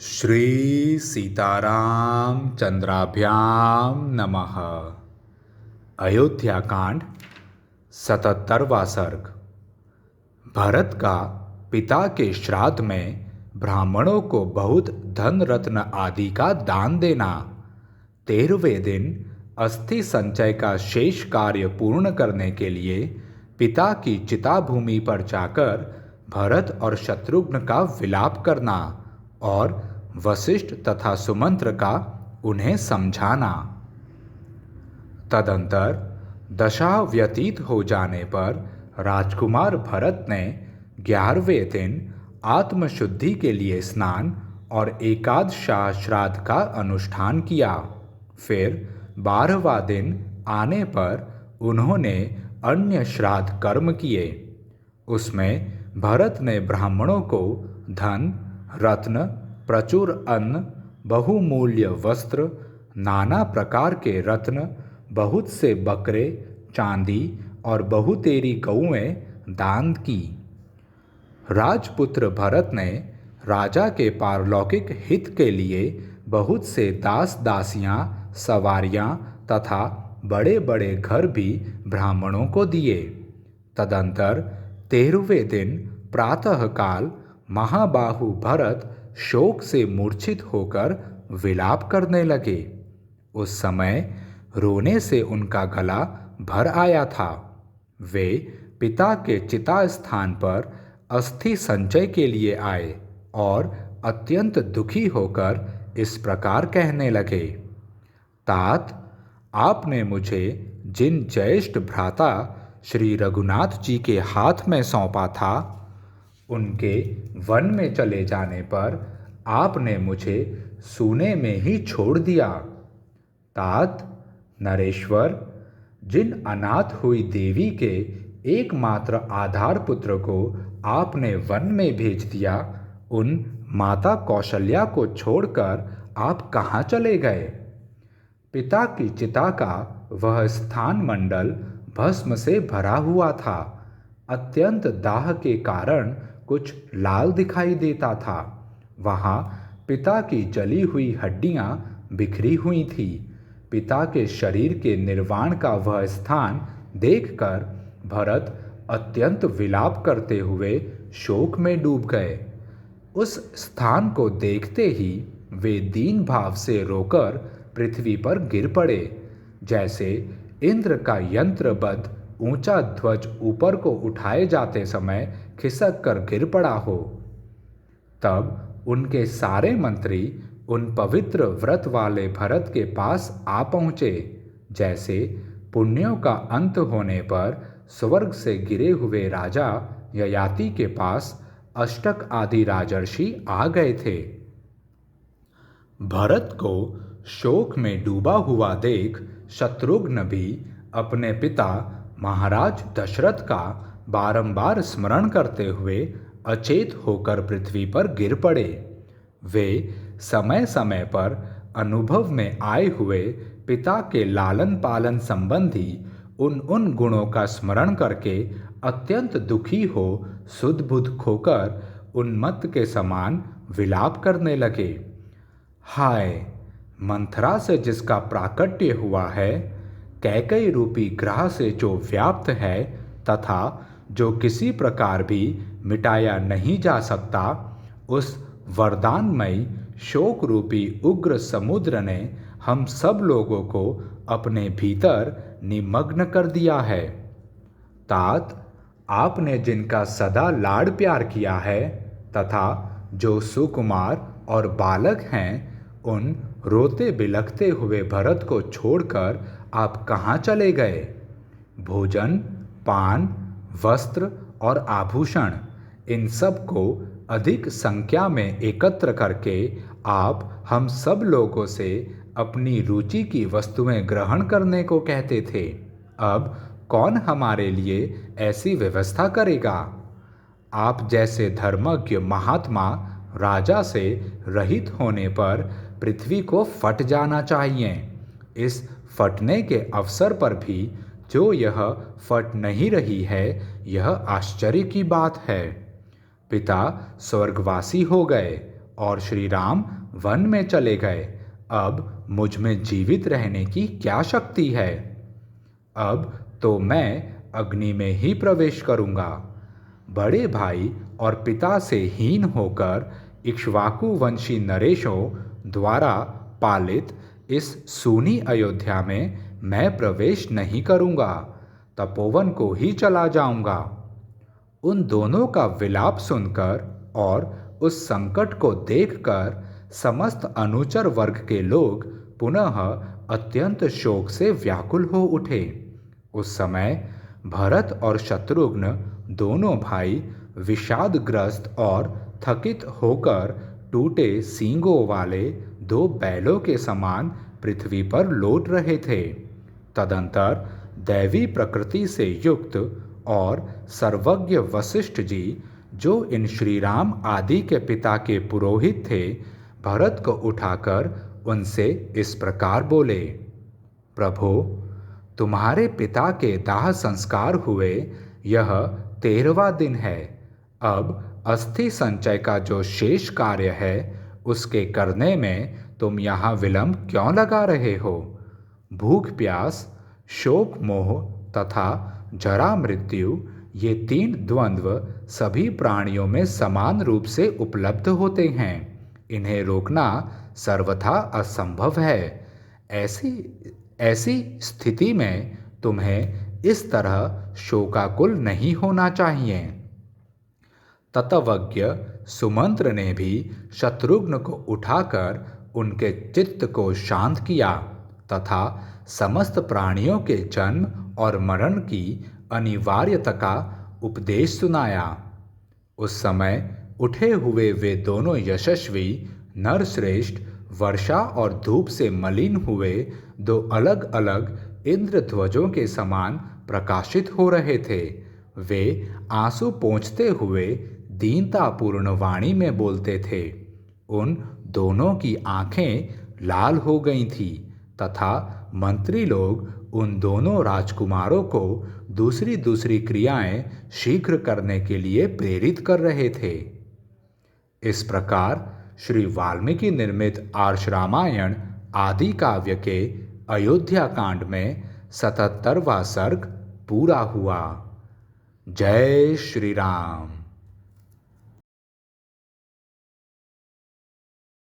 श्री सीताराम चंद्राभ्याम नमः। अयोध्याकांड 77वां सर्ग। भरत का पिता के श्राद्ध में ब्राह्मणों को बहुत धन रत्न आदि का दान देना। 13वें दिन अस्थि संचय का शेष कार्य पूर्ण करने के लिए पिता की चिता भूमि पर जाकर भरत और शत्रुघ्न का विलाप करना और वशिष्ठ तथा सुमंत्र का उन्हें समझाना। तदंतर दशा व्यतीत हो जाने पर राजकुमार भरत ने 11वें दिन आत्मशुद्धि के लिए स्नान और एकादशाह श्राद्ध का अनुष्ठान किया। फिर 12वां दिन आने पर उन्होंने अन्य श्राद्ध कर्म किए। उसमें भरत ने ब्राह्मणों को धन, रत्न, प्रचुर अन्न, बहुमूल्य वस्त्र, नाना प्रकार के रत्न, बहुत से बकरे, चांदी और बहुतेरी गऊएं दान की। राजपुत्र भरत ने राजा के पारलौकिक हित के लिए बहुत से दास दासियां, सवारियां तथा बड़े बड़े घर भी ब्राह्मणों को दिए। तदंतर 13वें दिन प्रातःकाल महाबाहु भरत शोक से मूर्छित होकर विलाप करने लगे। उस समय रोने से उनका गला भर आया था। वे पिता के चिता स्थान पर अस्थि संचय के लिए आए और अत्यंत दुखी होकर इस प्रकार कहने लगे। तात, आपने मुझे जिन ज्येष्ठ भ्राता श्री रघुनाथ जी के हाथ में सौंपा था, उनके वन में चले जाने पर आपने मुझे सूने में ही छोड़ दिया। तात, नरेश्वर, जिन अनाथ हुई देवी के एकमात्र आधार पुत्र को आपने वन में भेज दिया, उन माता कौशल्या को छोड़कर आप कहाँ चले गए? पिता की चिता का वह स्थान मंडल भस्म से भरा हुआ था। अत्यंत दाह के कारण कुछ लाल दिखाई देता था। वहाँ पिता की जली हुई हड्डियाँ बिखरी हुई थी। पिता के शरीर के निर्वाण का वह स्थान देखकर भरत अत्यंत विलाप करते हुए शोक में डूब गए। उस स्थान को देखते ही वे दीन भाव से रोकर पृथ्वी पर गिर पड़े, जैसे इंद्र का यंत्रबद्ध ऊंचा ध्वज ऊपर को उठाए जाते समय खिसक कर गिर पड़ा हो। तब उनके सारे मंत्री उन पवित्र व्रत वाले भरत के पास आ पहुँचे, जैसे पुण्यों का अंत होने पर स्वर्ग से गिरे हुए राजा ययाति के पास अष्टक आदि राजर्षि आ गए थे। भरत को शोक में डूबा हुआ देख शत्रुघ्न भी अपने पिता महाराज दशरथ का बारंबार स्मरण करते हुए अचेत होकर पृथ्वी पर गिर पड़े। वे समय समय पर अनुभव में आए हुए पिता के लालन पालन संबंधी उन गुणों का स्मरण करके अत्यंत दुखी हो सुध-बुध खोकर उन्मत्त के समान विलाप करने लगे। हाय, मंथरा से जिसका प्राकट्य हुआ है, कैकेयी रूपी ग्रह से जो व्याप्त है तथा जो किसी प्रकार भी मिटाया नहीं जा सकता, उस वरदानमयी शोक रूपी उग्र समुद्र ने हम सब लोगों को अपने भीतर निमग्न कर दिया है। तात, आपने जिनका सदा लाड़ प्यार किया है तथा जो सुकुमार और बालक हैं, उन रोते बिलखते हुए भरत को छोड़कर आप कहाँ चले गए? भोजन, पान, वस्त्र और आभूषण, इन सब को अधिक संख्या में एकत्र करके आप हम सब लोगों से अपनी रुचि की वस्तुएं ग्रहण करने को कहते थे। अब कौन हमारे लिए ऐसी व्यवस्था करेगा? आप जैसे धर्मज्ञ महात्मा राजा से रहित होने पर पृथ्वी को फट जाना चाहिए। इस फटने के अवसर पर भी जो यह फट नहीं रही है, यह आश्चर्य की बात है। पिता स्वर्गवासी हो गए और श्री राम वन में चले गए। अब मुझ में जीवित रहने की क्या शक्ति है? अब तो मैं अग्नि में ही प्रवेश करूंगा। बड़े भाई और पिता से हीन होकर इक्ष्वाकु वंशी नरेशों द्वारा पालित इस सूनी अयोध्या में मैं प्रवेश नहीं करूंगा, तपोवन को ही चला जाऊंगा। उन दोनों का विलाप सुनकर और उस संकट को देखकर समस्त अनुचर वर्ग के लोग पुनः अत्यंत शोक से व्याकुल हो उठे। उस समय भरत और शत्रुघ्न दोनों भाई विषादग्रस्त और थकित होकर टूटे सींगों वाले दो बैलों के समान पृथ्वी पर लौट रहे थे। तदंतर दैवी प्रकृति से युक्त और सर्वज्ञ वशिष्ठ जी, जो इन श्री राम आदि के पिता के पुरोहित थे, भरत को उठाकर उनसे इस प्रकार बोले, प्रभो, तुम्हारे पिता के दाह संस्कार हुए यह 13वां दिन है। अब अस्थि संचय का जो शेष कार्य है उसके करने में तुम यहाँ विलंब क्यों लगा रहे हो? भूख प्यास, शोक मोह तथा जरा मृत्यु, ये 3 द्वंद्व सभी प्राणियों में समान रूप से उपलब्ध होते हैं। इन्हें रोकना सर्वथा असंभव है। ऐसी स्थिति में तुम्हें इस तरह शोकाकुल नहीं होना चाहिए। तत्वज्ञ सुमंत्र ने भी शत्रुघ्न को उठाकर उनके चित्त को शांत किया तथा समस्त प्राणियों के जन्म और मरण की अनिवार्यता का उपदेश सुनाया। उस समय उठे हुए वे दोनों यशस्वी नरश्रेष्ठ वर्षा और धूप से मलिन हुए 2 अलग अलग इंद्रध्वजों के समान प्रकाशित हो रहे थे। वे आंसू पोंछते हुए दीनतापूर्ण वाणी में बोलते थे। उन दोनों की आंखें लाल हो गई थीं तथा मंत्री लोग उन दोनों राजकुमारों को दूसरी दूसरी क्रियाएं शीघ्र करने के लिए प्रेरित कर रहे थे। इस प्रकार श्री वाल्मीकि निर्मित आर्ष रामायण आदि काव्य के अयोध्या कांड में 77वां सर्ग पूरा हुआ। जय श्री राम।